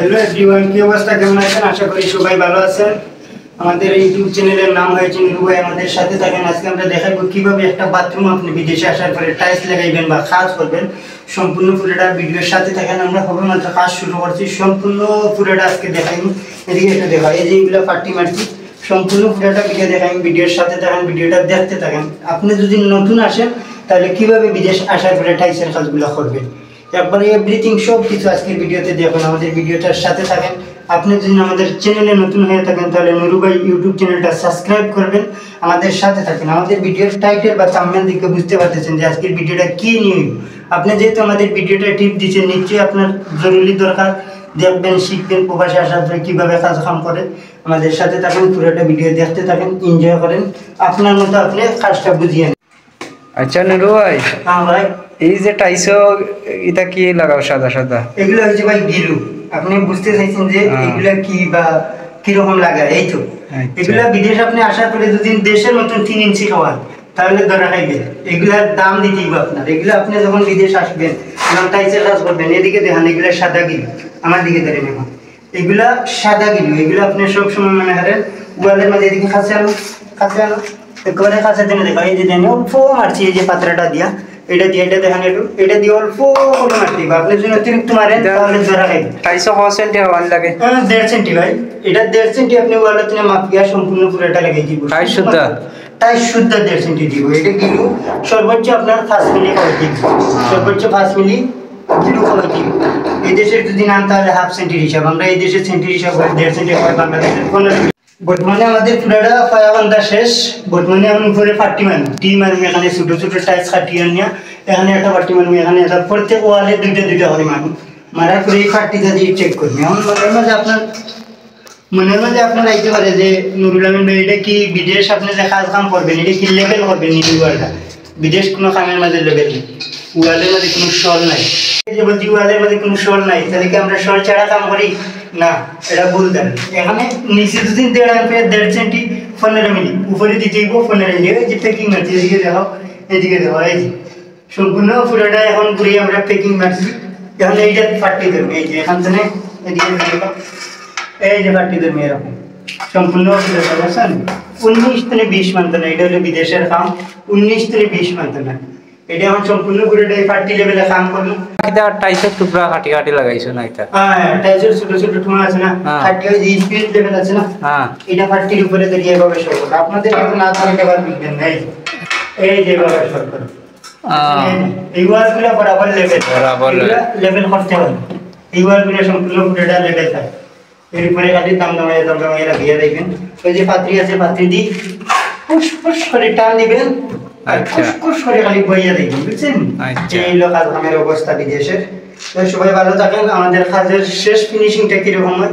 Hello everyone, কি অবস্থা, কেমন আছেন? আশা করি সবাই ভালো আছেন। আমাদের ইউটিউব চ্যানেলের নাম হয়েছে নুরু ভাই। আমাদের সাথে থাকেন। আজকে আমরা দেখাবো কিভাবে একটা বাথরুম আপনি বিদেশে আসার পরে টাইলস লাগাইবেন বা কাজ করবেন। সম্পূর্ণ পুরোটা ভিডিওর সাথে থাকেন। আমরা হবে মাত্র কাজ শুরু করছি, সম্পূর্ণ পুরোটা আজকে দেখাইনি। এদিকে একটু দেখা, এই যে এইগুলো পার্টি মারছি, সম্পূর্ণ পুরোটা ভিডিও দেখাই। ভিডিওর সাথে থাকেন, ভিডিওটা দেখতে থাকেন। আপনি যদি নতুন আসেন তাহলে কিভাবে বিদেশ আসার পরে টাইলসের কাজগুলো করবেন, একবারে এভরিথিং সব কিছু আজকের ভিডিওতে দেখুন। আমাদের ভিডিওটার সাথে থাকেন। আপনি যদি আমাদের চ্যানেলে নতুন হয়ে থাকেন তাহলে নুরু ভাই ইউটিউব চ্যানেলটা সাবস্ক্রাইব করবেন, আমাদের সাথে থাকেন। আমাদের ভিডিওর টাইটেল বা থাম্বনেল দেখে বুঝতে পারতেছেন যে আজকের ভিডিওটা কী নিয়ে। আপনি যেহেতু আমাদের ভিডিওটা টিপ দিচ্ছেন, নিশ্চয়ই আপনার জরুরি দরকার, দেখবেন, শিখবেন প্রবাসে আসার পরে কীভাবে কাজ কাম করে। আমাদের সাথে থাকেন, পুরোটা ভিডিও দেখতে থাকেন, এনজয় করেন, আপনার মতো আপনি কাজটা বুঝিয়ে নেন। আচ্ছা নুরু ভাই, হ্যাঁ ভাই, এই যে টাইসো এটা কি লাগাও সাদা সাদা? এগুলো হচ্ছে ভাই গিলু। আপনি বুঝতে চাইছেন যে এগুলা কি বা কিরকম লাগে, এই তো। এগুলা বিদেশ আপনি আসার পরে যদি দেশের মতন 3 ইঞ্চি খাওয়ান তাহলে ধরা খাইবে। এগুলার দাম দিতেই আপনার। এগুলো আপনি যখন বিদেশ আসবেন, যখন টাইসের কাজ করবেন, এদিকে দেখেন এগুলা সাদা গিলু, আমার দিকে ধরে নেবেন, এগুলা সাদা গিলু। এগুলো আপনি সবসময় মনে করেন ওয়ালের মাঝে এদিকে কাছে আনো, একেবারে কাছে টেনে দেখো। এই যে দেন অল্প মারছি, এই যে পাত্রটা দিয়া, এটা দিয়ে, এটা দেখেন, এটা দিয়ে অল্প করে মারতে হবে। আপনি যদি অতিরিক্ত মারেন তাহলে ধরা খাইবে। টাইসো কত সেন্টি ওয়াল লাগে? 1.5 সেন্টি ভাই। এটা 1.5 সেন্টি আপনি ওয়ালে তুমি মাপিয়া সম্পূর্ণ পুরোটা লাগিয়ে দিব। টাইস শুদ্ধ 1.5 সেন্টি দিব। এটা গিলু সর্বোচ্চ আপনার 5 মিলি খাওয়াই দিব, সর্বোচ্চ 5 মিলি গিলু খাওয়াই দিব। এই দেশের যদি নাম তাহলে 1/2 সেন্টির হিসাব, আমরা এই দেশের সেন্টির হিসাব করে 1.5 সেন্টি হয় বাংলাদেশের 15। বর্তমানে আমাদের পুরাটা পায়াবান্ধা শেষ। বর্তমানে আমি উপরে পাট্টি মারব, এখানে ছোটো ছোটো টাইলস কাটিয়ে নিয়ে এখানে একটা পাট্টি মারব, এখানে একটা, প্রত্যেক ওয়ালে দুইটা করে মারব। মারার পরে এই পাট্টিটা দিয়ে চেক করবি। আমার মনের মাঝে আপনার আইতে পারে যে নুরুল আমিন ভাই, এটা কি বিদেশ আপনি যে কাজ কাম করবেন, এটা কি লেভেল করবেন? নীল ওয়ালটা বিদেশ কোনো কামের মাঝে লেভেল নেই, ওয়ালের মাঝে কোনো শল নাই। এই যে বলছি ওয়ালের মাঝে কোনো শল নাই, তাহলে কি আমরা শল ছাড়া কাম করি? না, এটা ভুল দেন। এখানে নিচে যদি 1.5 সেন্টি 15 মিলি, উপরে দিতে 15 মিলি। এই যে প্যাকিং মারছি, এদিকে দেখো, এদিকে দেখো, এই যে সম্পূর্ণ পুরোটা এখন ঘুরিয়ে আমরা প্যাকিং মারছি। এখন এইটা পাট্টি ধরবে, এই যে এখান থেকে এদিকে দেখো, এই যে পাট্টি ধরবে এরকম সম্পূর্ণ। বুঝছেন? 19 থেকে 20 মানতে না, এটা হলো বিদেশের কাম। 19 থেকে 20 মানতে না, এটা এখন সম্পূর্ণ পুরোটা এই পাট্টি লেভেলে কাম করলো। এটা টাইসের টুকরা কাটি কাটি লাগাইছো না? এটা হ্যাঁ, টাইসের ছোট ছোট টুকরা আছে না, কাটি ওই যে স্পিড লেভেল আছে না, হ্যাঁ, এটা পাট্টির উপরে দাঁড়িয়ে এভাবে শো করবে। আপনাদের কিন্তু না থাকলে আবার বুঝবেন না, এই যে এভাবে শো করবে। এই ওয়ালগুলো বরাবর লেভেল করতে হবে। এই ওয়ালগুলো সম্পূর্ণ পুরোটা লেভেল থাকে। এর উপরে খালি দামদামাইয়া লাগিয়ে দেখবেন। ওই যে পাত্রী আছে, পাত্রী দিয়ে ফুস করে টান দিবেন, ফুস করে খালি বইয়া দেখবেন। বুঝছেন? এই লোক কাজ কামের অবস্থা বিদেশের। সবাই ভালো থাকেন। আমাদের কাজের শেষ ফিনিশিংটা কিরকম হয়